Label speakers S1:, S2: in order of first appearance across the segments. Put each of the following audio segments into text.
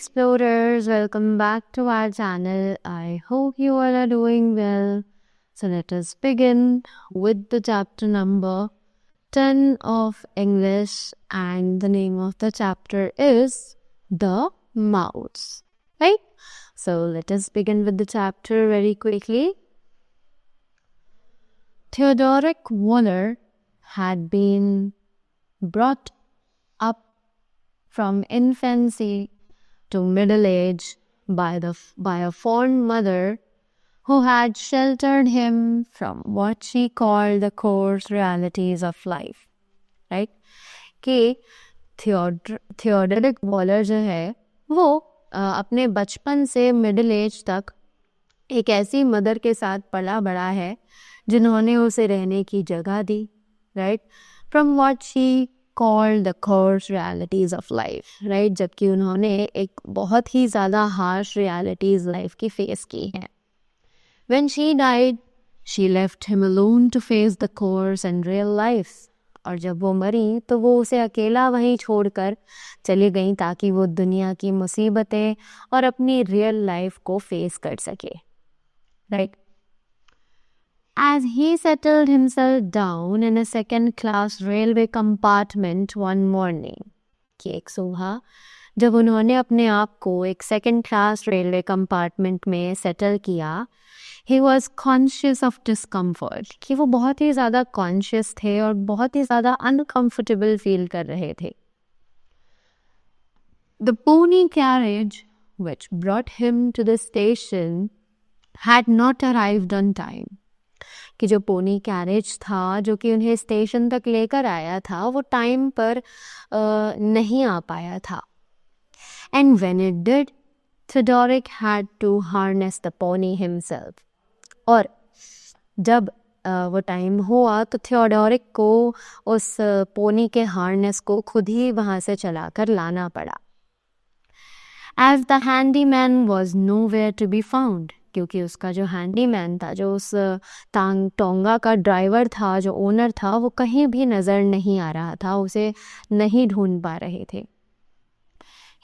S1: explorers, welcome back to our channel. I hope you all are doing well. So let us begin with the chapter number 10 of English, and the name of the chapter is The Mouse. Right? So let us begin with the chapter very quickly. Theodoric Waller had been brought up from infancy to middle age by a fond mother who had sheltered him from what she called the coarse realities of life. Right? कि Theodoric Waller जो है वो अपने बचपन से middle age तक एक ऐसी मदर के साथ पला बड़ा है जिन्होंने उसे रहने की जगह दी. Right? From what she called the coarse realities of life. Right? जबकि उन्होंने एक बहुत ही ज़्यादा हार्श रियलिटीज लाइफ की फेस की हैं. When she died she left him alone to face the coarse and real life. और जब वो मरी तो वो उसे अकेला वहीं छोड़कर चली गई ताकि वो दुनिया की मुसीबतें और अपनी रियल लाइफ को फेस कर सके. Right? As he settled himself down in a second-class railway compartment one morning, कि एक सुबह जब उन्होंने अपने आप को एक सेकेंड क्लास रेलवे कंपार्टमेंट में सेटल किया, he was conscious of discomfort, कि वो बहुत ही ज़्यादा कॉन्शियस थे और बहुत ही ज़्यादा अनकम्फर्टेबल फील कर रहे थे. The pony carriage which brought him to the station had not arrived on time. कि जो पोनी कैरेज था जो कि उन्हें स्टेशन तक लेकर आया था वो टाइम पर नहीं आ पाया था. And when it did Theodoric had to harness the pony himself. और जब वो टाइम हुआ तो थियोडोरिक को उस पोनी के हार्नेस को खुद ही वहाँ से चलाकर लाना पड़ा. As the handyman was nowhere to be found. क्योंकि उसका जो हैंडीमैन था, जो उस टोंगा का ड्राइवर था, जो ओनर था, वो कहीं भी नज़र नहीं आ रहा था, उसे नहीं ढूंढ पा रहे थे.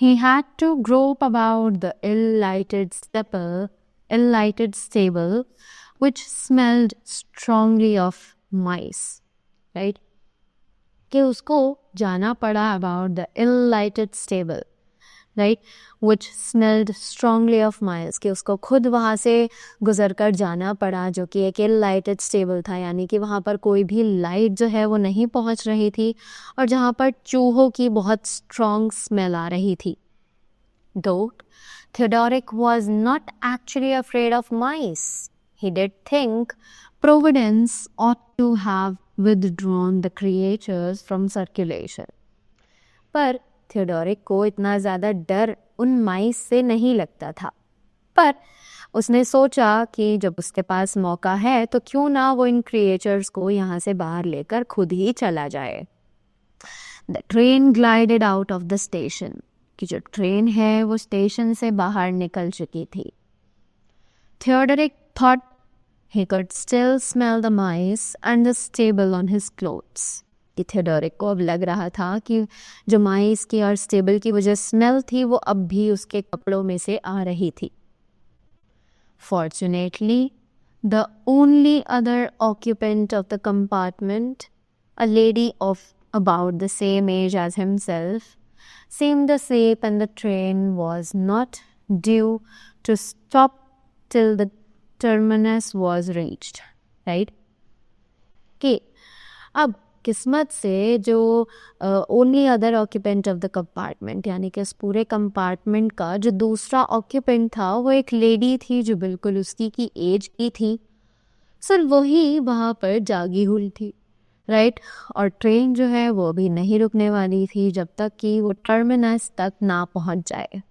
S1: He had to grope about the ill-lighted stable which smelled strongly of mice. Right? कि उसको जाना पड़ा about the ill-lighted stable. Right? Which smelled strongly of miles. कि उसको खुद वहाँ से गुजर कर जाना पड़ा जो कि एक इल लाइटेड स्टेबल था, यानी कि वहाँ पर कोई भी लाइट जो है वो नहीं पहुँच रही थी और जहाँ पर चूहों की बहुत स्ट्रॉन्ग स्मेल आ रही थी. दो Theodoric was not actually afraid of mice. He did think Providence ought to have withdrawn the creatures from circulation. पर थियोडोरिक को इतना ज़्यादा डर उन माइस से नहीं लगता था, पर उसने सोचा कि जब उसके पास मौका है तो क्यों ना वो इन क्रिएचर्स को यहाँ से बाहर लेकर खुद ही चला जाए. The train glided out of the station. कि जो ट्रेन है वो स्टेशन से बाहर निकल चुकी थी. Theodoric thought he could still smell the mice and the stable on his clothes. कि थियोडोरिक को अब लग रहा था कि जो माइस की और स्टेबल की वजह स्मेल थी वो अब भी उसके कपड़ों में से आ रही थी. Fortunately the only other occupant of the compartment, a lady of about the same age as himself, seemed asleep and the train was not due to stop till the terminus was reached. Right? कि अब किस्मत से जो only other occupant of the compartment, यानी कि इस पूरे compartment का जो दूसरा ऑक्यूपेंट था वो एक लेडी थी जो बिल्कुल उसकी की एज की थी. सिर्फ वही वहाँ पर जागी हुई थी. राइट? और ट्रेन जो है वो भी नहीं रुकने वाली थी जब तक कि वो टर्मिनस तक ना पहुँच जाए.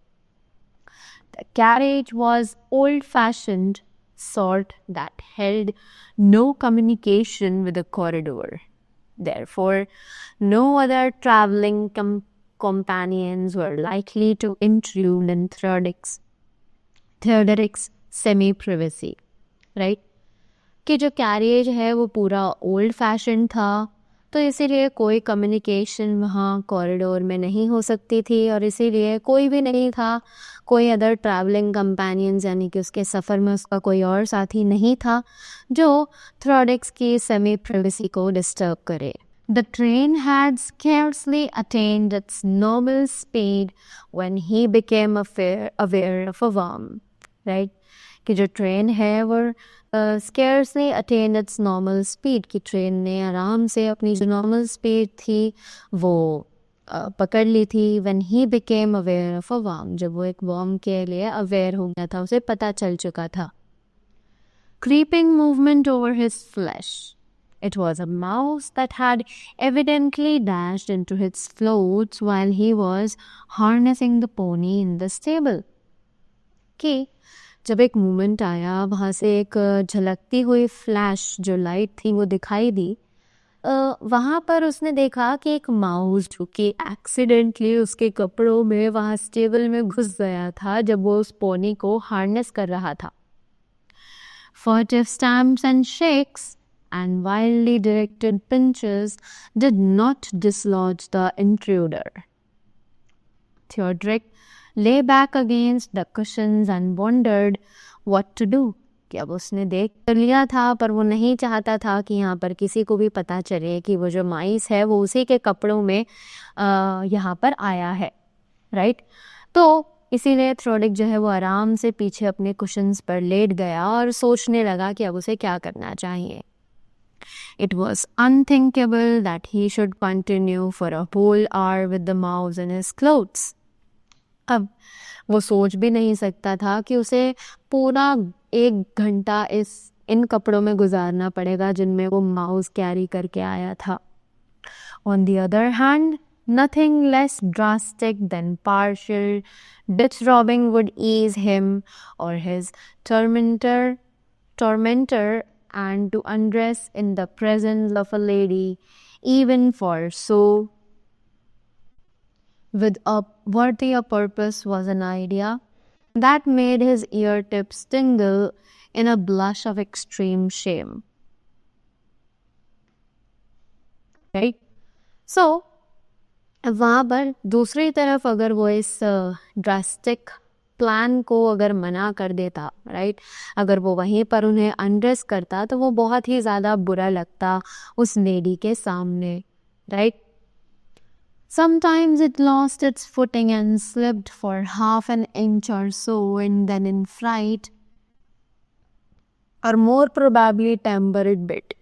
S1: The carriage was old fashioned sort that held no communication with the corridor. Therefore, no other traveling companions were likely to intrude in Theodoric's semi-privacy. Right? कि जो कैरियज है वो पूरा ओल्ड फैशन था, तो इसीलिए कोई कम्युनिकेशन वहाँ कॉरिडोर में नहीं हो सकती थी और इसीलिए कोई भी नहीं था, कोई अदर ट्रैवलिंग कंपेनियंस यानी कि उसके सफ़र में उसका कोई और साथी नहीं था जो थ्रोडिक्स की सेमी प्राइवेसी को डिस्टर्ब करे. The train had scarcely attained its normal speed when he became aware of a worm, right? कि जो ट्रेन है वो scarcely attained its normal speed, कि ट्रेन ने आराम से अपनी जो नॉर्मल स्पीड थी वो पकड़ ली थी. when he became aware of a worm, जब वो एक worm के लिए अवेयर हो गया था, उसे पता चल चुका था. creeping movement over his flesh. It was a mouse that had evidently dashed into its floats while he was harnessing the pony in the stable. कि जब एक मोमेंट आया, वहाँ से एक झलकती हुई फ्लैश जो लाइट थी वो दिखाई दी. वहाँ पर उसने देखा कि एक माउस जो कि एक्सीडेंटली उसके कपड़ों में वहाँ स्टेबल में घुस गया था जब वो उस पोनी को हार्नेस कर रहा था. Furtive stamps and shakes and wildly directed pinches did not dislodge the intruder. Theodoric lay back against the cushions and wondered what to do. कि अब उसने देख तो लिया था पर वो नहीं चाहता था कि यहाँ पर किसी को भी पता चले कि वो जो माइस है वो उसी के कपड़ों में यहाँ पर आया है, राइट. तो इसीलिए थ्रोडिक जो है वो आराम से पीछे अपने कुशन्स पर लेट गया और सोचने लगा कि अब उसे क्या करना चाहिए. It was unthinkable that he should continue for a whole hour with the mouse in his clothes. अब वो सोच भी नहीं सकता था कि उसे पूरा 1 घंटा इन कपड़ों में गुजारना पड़ेगा जिनमें वो माउस कैरी करके आया था. On the other hand, nothing less drastic than partial disrobing would ease him or his tormentor and to undress in the presence of a lady, even for so with a worthy a purpose, was an idea that made his ear tips tingle in a blush of extreme shame. Right? So, वहाँ पर दूसरी तरफ अगर वो इस drastic plan को अगर मना कर देता, राइट, अगर वो वहीं पर उन्हें अनड्रेस करता तो वो बहुत ही ज़्यादा बुरा लगता उस लेडी के सामने, right. Sometimes it lost its footing and slipped for half an inch or so, and then in fright, or more probably tempered bit,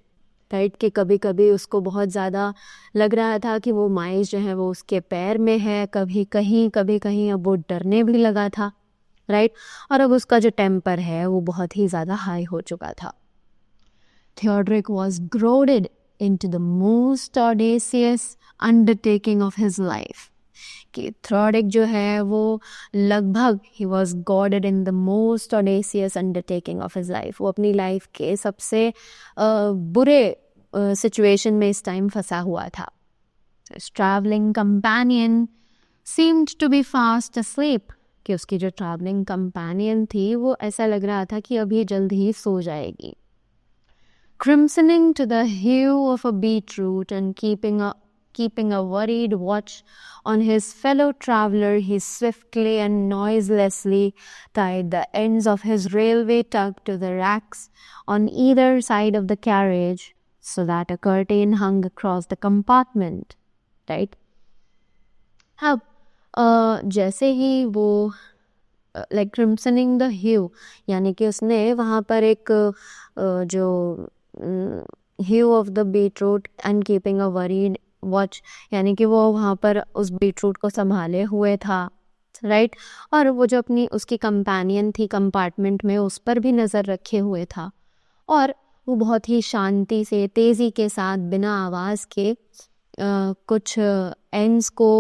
S1: right, कि कभी कभी उसको बहुत ज़्यादा लग रहा था कि वो माइस जो है वो उसके पैर में है, कभी कहीं अब वो डरने भी लगा था, राइट, और अब उसका जो टेम्पर है वो बहुत ही ज़्यादा हाई हो चुका था. Theodoric was goaded into the most audacious undertaking of his life. कि थ्रोडिक जो है वो लगभग he was goaded in the most audacious undertaking of his life. वो अपनी लाइफ के सबसे बुरे सिचुएशन में इस टाइम फंसा हुआ था. His traveling companion seemed to be fast asleep. कि उसकी जो ट्रैवलिंग कंपेनियन थी वो ऐसा लग रहा था कि अभी जल्द ही सो जाएगी. Crimsoning to the hue of a beetroot and keeping a worried watch on his fellow traveler, he swiftly and noiselessly tied the ends of his railway tug to the racks on either side of the carriage so that a curtain hung across the compartment, right? अब जैसे ही वो like क्रिम्सनिंग the ह्यू यानी कि उसने वहाँ पर एक जो hue of the beetroot and keeping a worried watch यानी कि वो वहाँ पर उस बीटरूट को संभाले हुए था, राइट, और वो जो अपनी उसकी कंपेनियन थी कंपार्टमेंट में उस पर भी नज़र रखे हुए था और वो बहुत ही शांति से तेज़ी के साथ बिना आवाज़ के कुछ एंड्स को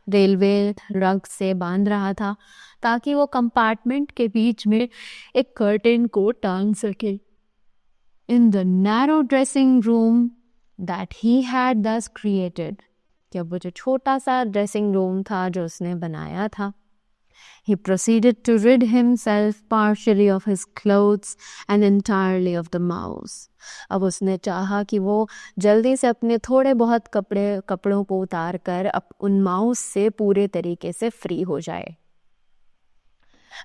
S1: रेलवे रग से बांध रहा था ताकि वो कंपार्टमेंट के बीच में एक कर्टेन को टांग सके. In the narrow dressing room that he had thus created, कि अब वो जो छोटा सा ड्रेसिंग रूम था जो उसने बनाया था, He proceeded to rid himself partially of his clothes and entirely of the mouse. अब उसने चाहा कि वो जल्दी से अपने थोड़े बहुत कपड़ों को उतार कर उन माउस से पूरे तरीके से फ्री हो जाए.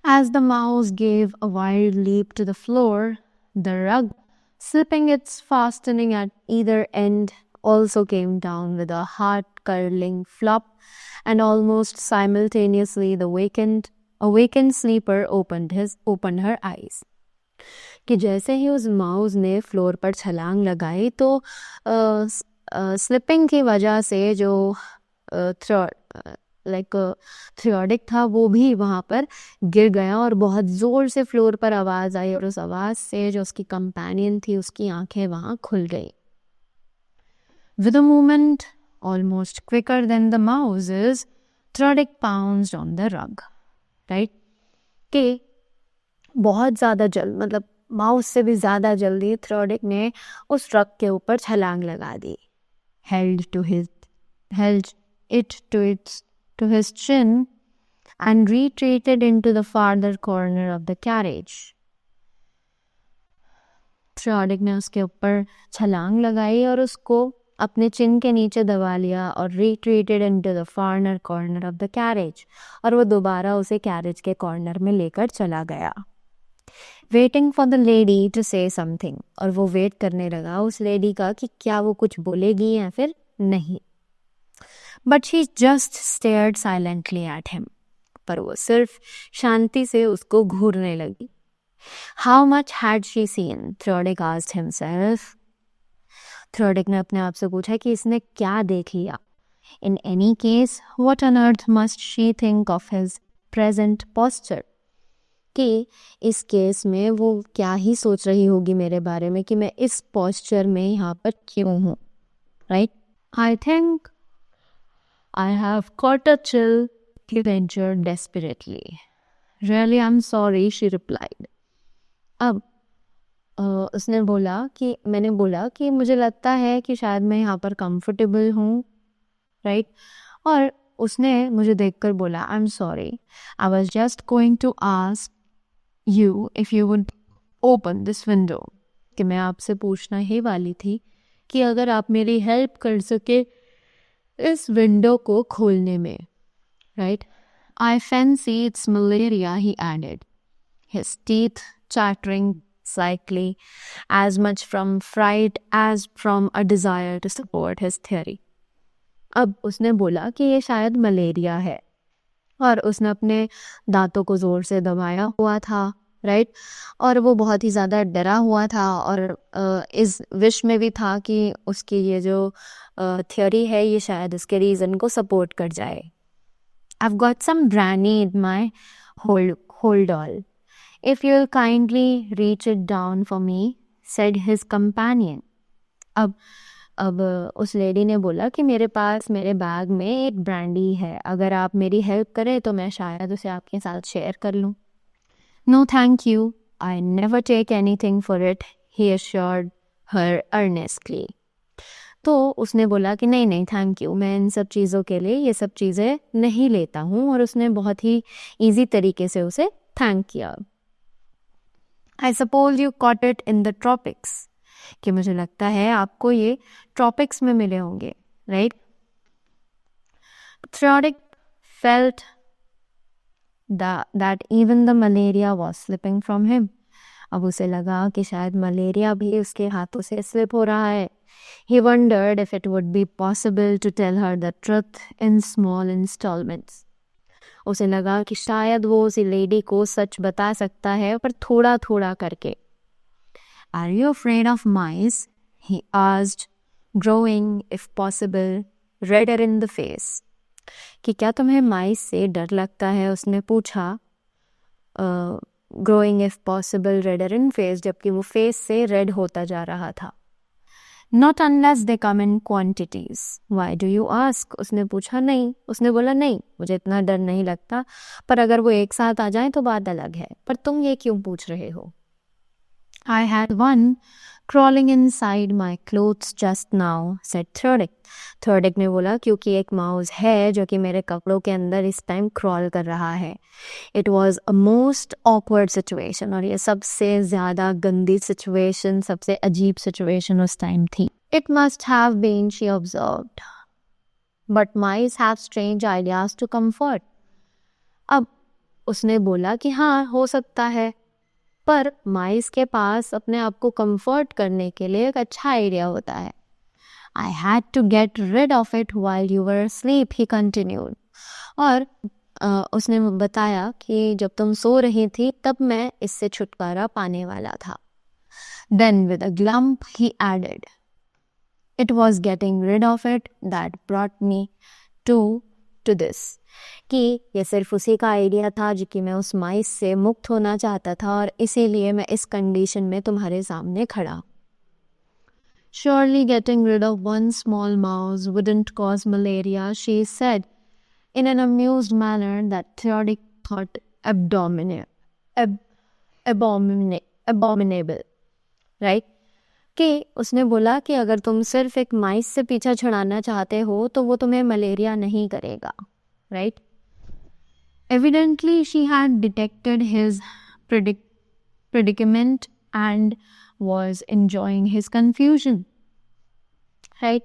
S1: As the mouse gave a wild leap to the floor, the rug, slipping its fastening at either end, also came down with a heart-curdling flop, and almost simultaneously the awakened sleeper opened her eyes. कि जैसे ही उस mouse ने floor पर छलांग लगाई तो slipping की वजह से जो थ्रियोडिक था वो भी वहाँ पर गिर गया और बहुत ज़ोर से फ्लोर पर आवाज़ आई और उस आवाज़ से जो उसकी कंपेनियन थी उसकी आंखें वहाँ खुल गई. With a movement almost quicker than the mouse's, Thriodic pounced on the rug. Right? कि बहुत ज़्यादा जल्द, मतलब माउस से भी ज़्यादा जल्दी थ्रियोडिक ने उस रग के ऊपर छलांग लगा दी. Held it to his chin and retreated into the farther corner of the carriage. थ्रियोडिक ने उसके ऊपर छलांग लगाई और उसको अपने चिन के नीचे दबा लिया और retreated into the farther corner of the carriage, और वो दोबारा उसे कैरेज के कॉर्नर में लेकर चला गया. Waiting for the lady to say something, और वो वेट करने लगा उस लेडी का कि क्या वो कुछ बोलेगी या फिर नहीं. But she just stared silently at him. पर वो सिर्फ शांति से उसको घूरने लगी. How much had she seen? Thriodic asked himself. थ्रियोडिक ने अपने आप से पूछा कि इसने क्या देख लिया. In any case, what on earth must she think of his present posture? कि इस केस में वो क्या ही सोच रही होगी मेरे बारे में कि मैं इस पोस्चर में यहाँ पर क्यों हूँ. Right? I think I have caught a chill, he ventured desperately. Really, I'm sorry, she replied. अब उसने बोला कि मैंने बोला कि मुझे लगता है कि शायद मैं यहाँ पर कंफर्टेबल हूँ. राइट? और उसने मुझे देखकर बोला, I am sorry, I was just going to ask you if you would open this window. कि मैं आपसे पूछना ही वाली थी कि अगर आप मेरी हेल्प कर सके इस विंडो को खोलने में. Right? I fancy it's malaria, he added, his teeth chattering slightly, as much from fright as from a desire to support his theory. अब उसने बोला कि ये शायद मलेरिया है और उसने अपने दांतों को ज़ोर से दबाया हुआ था. राइट? और वो बहुत ही ज़्यादा डरा हुआ था और इस विश में भी था कि उसकी ये जो थियोरी है ये शायद उसके रीज़न को सपोर्ट कर जाए. I've got some brandy in my hold all. If you'll kindly reach it down for me, said his companion. अब उस लेडी ने बोला कि मेरे पास मेरे बैग में एक ब्रांडी है, अगर आप मेरी हेल्प करें तो मैं शायद उसे आपके साथ शेयर कर लूँ. No thank you, I never take anything for it, he assured her earnestly. तो उसने बोला कि नहीं नहीं थैंक यू, मैं इन सब चीज़ों के लिए ये सब चीज़ें नहीं लेता हूँ, और उसने बहुत ही ईजी तरीके से उसे थैंक किया. I suppose you caught it in the tropics. कि मुझे लगता है आपको ये ट्रॉपिक्स में मिले होंगे. Right? Thriodic felt that even the malaria was slipping from him. अब उसे लगा कि शायद मलेरिया भी उसके हाथों से स्लिप हो रहा है. He wondered if it would be possible to tell her the truth in small installments. उसे लगा कि शायद वो उसी लेडी को सच बता सकता है पर थोड़ा थोड़ा करके. Are you afraid of mice? He asked, growing, if possible, redder in the face. कि क्या तुम्हें माइस से डर लगता है? उसने पूछा. Growing, if possible, redder in face, जबकि वो फेस से रेड होता जा रहा था. Not unless they come in quantities. Why do you ask? उसने पूछा. नहीं, उसने बोला नहीं, मुझे इतना डर नहीं लगता, पर अगर वो एक साथ आ जाए तो बात अलग है, पर तुम ये क्यों पूछ रहे हो? I had one Crawling inside my clothes just now, said Thirdik. Thirdik ने बोला क्योंकि एक माउस है जो कि मेरे कपड़ों के अंदर इस टाइम क्रॉल कर रहा है. It was a most awkward situation और ये सबसे ज़्यादा गंदी situation, सबसे अजीब situation उस टाइम थी. It must have been, she observed. But mice have strange ideas to comfort. अब उसने बोला कि हाँ हो सकता है, पर माइस के पास अपने आप को कंफर्ट करने के लिए एक अच्छा आइडिया होता है. I had to get rid of it while you were asleep, he continued. और उसने बताया कि जब तुम सो रही थी तब मैं इससे छुटकारा पाने वाला था. Then with a glump he added, it was getting rid of it that brought me to this. कि ये सिर्फ उसी का आइडिया था जो कि मैं उस माइस से मुक्त होना चाहता था और इसीलिए मैं इस कंडीशन में तुम्हारे सामने खड़ा. Surely getting rid of one small mouse wouldn't cause malaria, she said in an amused manner that Theodic thought abominable. Right? कि उसने बोला कि अगर तुम सिर्फ एक माइस से पीछा छुड़ाना चाहते हो तो वो तुम्हें मलेरिया नहीं करेगा. Right? Evidently, she had detected his predicament and was enjoying his confusion. Right?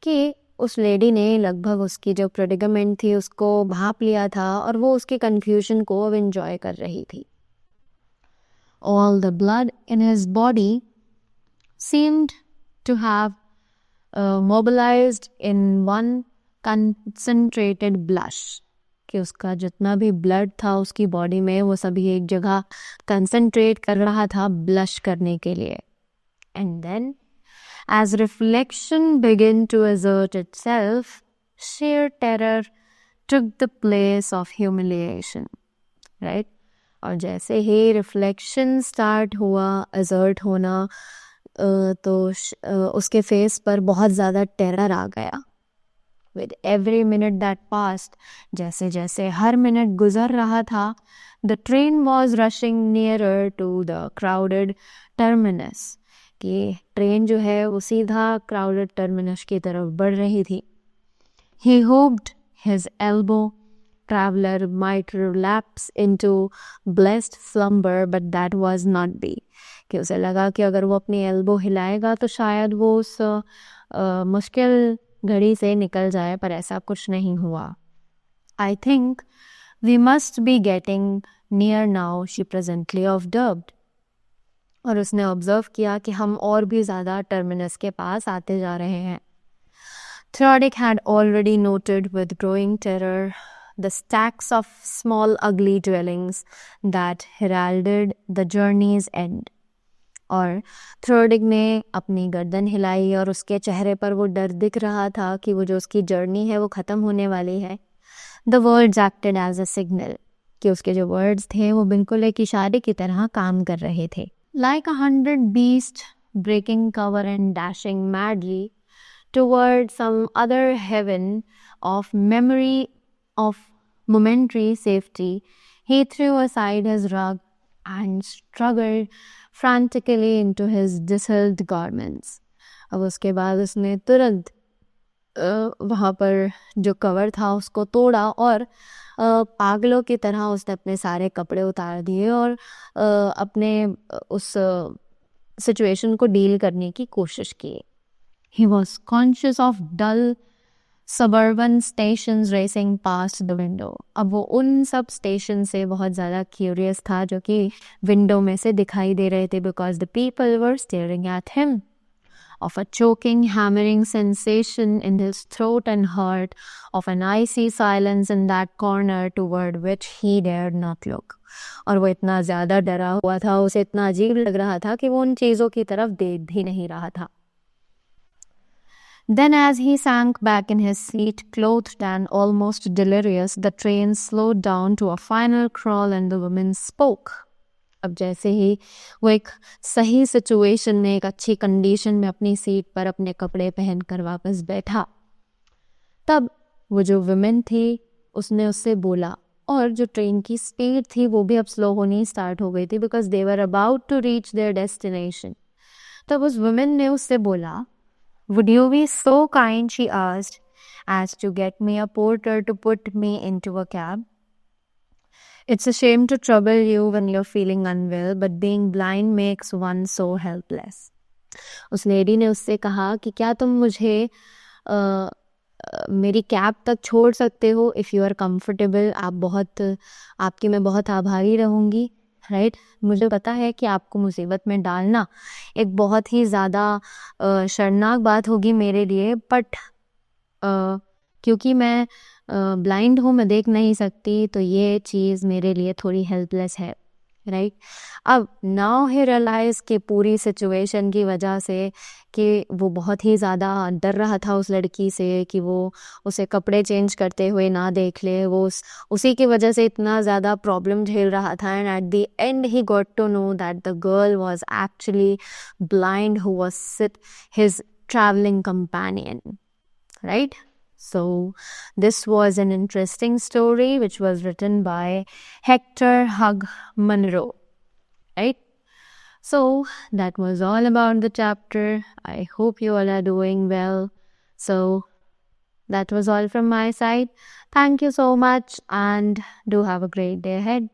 S1: कि उस लेडी ने लगभग उसकी जो predicament थी उसको भाप लिया था और वो उसके confusion को अब enjoy कर रही थी. All the blood in his body seemed to have mobilized in one concentrated blush. कि उसका जितना भी ब्लड था उसकी बॉडी में वो सभी एक जगह कंसंट्रेट कर रहा था ब्लश करने के लिए. And then as reflection begin to assert itself, sheer terror took the place of humiliation. Right? और जैसे ही रिफ्लेक्शन स्टार्ट हुआ असर्ट होना तो उसके फेस पर बहुत ज़्यादा टेरर आ गया. With every minute that passed, जैसे जैसे हर मिनट गुजर रहा था, the train was rushing nearer to the crowded terminus. कि ट्रेन जो है वो सीधा crowded terminus की तरफ बढ़ रही थी. He hoped his elbow traveler might relapse into blessed slumber, but that was not be. कि उसे लगा कि अगर वो अपनी elbow हिलाएगा तो शायद वो उस मुश्किल घड़ी से निकल जाए, पर ऐसा कुछ नहीं हुआ. I think we must be getting near now, she presently observed. और उसने ऑब्जर्व किया कि हम और भी ज़्यादा टर्मिनस के पास आते जा रहे हैं. Theodic had already noted with growing terror the stacks of small ugly dwellings that heralded the journey's end. और थ्रोडिक ने अपनी गर्दन हिलाई और उसके चेहरे पर वो डर दिख रहा था कि वो जो उसकी जर्नी है वो ख़त्म होने वाली है. The words acted as a signal. कि उसके जो वर्ड्स थे वो बिल्कुल एक इशारे की तरह काम कर रहे थे. Like 100 beasts breaking cover and dashing madly toward some other heaven of memory of momentary safety, he threw aside his rug and struggled frantically into his disheveled garments. अब उसके बाद उसने तुरंत वहाँ पर जो कवर था उसको तोड़ा और पागलों की तरह उसने अपने सारे कपड़े उतार दिए और अपने उस सिचुएशन को डील करने की कोशिश की. He was conscious of dull suburban stations racing past the window. अब वो उन सब स्टेशन से बहुत ज़्यादा क्यूरियस था जो कि विंडो में से दिखाई दे रहे थे, because the people were staring at him. Of a choking, hammering sensation in his throat and heart, of an icy silence in that corner toward which he dared not look. और वो इतना ज़्यादा डरा हुआ था, उसे इतना अजीब लग रहा था कि वो उन चीज़ों की तरफ देख भी नहीं रहा था. Then as he sank back in his seat, clothed and almost delirious, the train slowed down to a final crawl and the woman spoke. अब जैसे ही वो एक सही सिचुएशन में, एक अच्छी कंडीशन में अपनी सीट पर अपने कपड़े पहनकर वापस बैठा, तब वो जो वुमेन थी उसने उससे बोला. और जो ट्रेन की स्पीड थी वो भी अब स्लो होनी स्टार्ट हो गई थी, because they were about to reach their destination. तब उस वुमेन ने उससे बोला, would you be so kind, she asked, as to get me a porter to put me into a cab? It's a shame to trouble you when you're feeling unwell, but being blind makes one so helpless. उस lady ने उससे कहा कि क्या तुम मुझे मेरी cab तक छोड़ सकते हो इफ़ यू आर कंफर्टेबल। आपकी मैं बहुत आभारी रहूँगी, राइट। मुझे पता है कि आपको मुसीबत में डालना एक बहुत ही ज़्यादा शर्मनाक बात होगी मेरे लिए, बट क्योंकि मैं ब्लाइंड हूँ, मैं देख नहीं सकती, तो ये चीज़ मेरे लिए थोड़ी हेल्पलेस है, राइट। अब नाउ ही रियलाइज कि पूरी सिचुएशन की वजह से कि वो बहुत ही ज़्यादा डर रहा था उस लड़की से कि वो उसे कपड़े चेंज करते हुए ना देख ले, वो उसी की वजह से इतना ज़्यादा प्रॉब्लम झेल रहा था। And at the end he got to know that the girl was actually blind who was his travelling companion, right? So this was an interesting story which was written by Hector Hug Munro, right? So that was all about the chapter. I hope you all are doing well. So that was all from my side. Thank you so much and do have a great day ahead.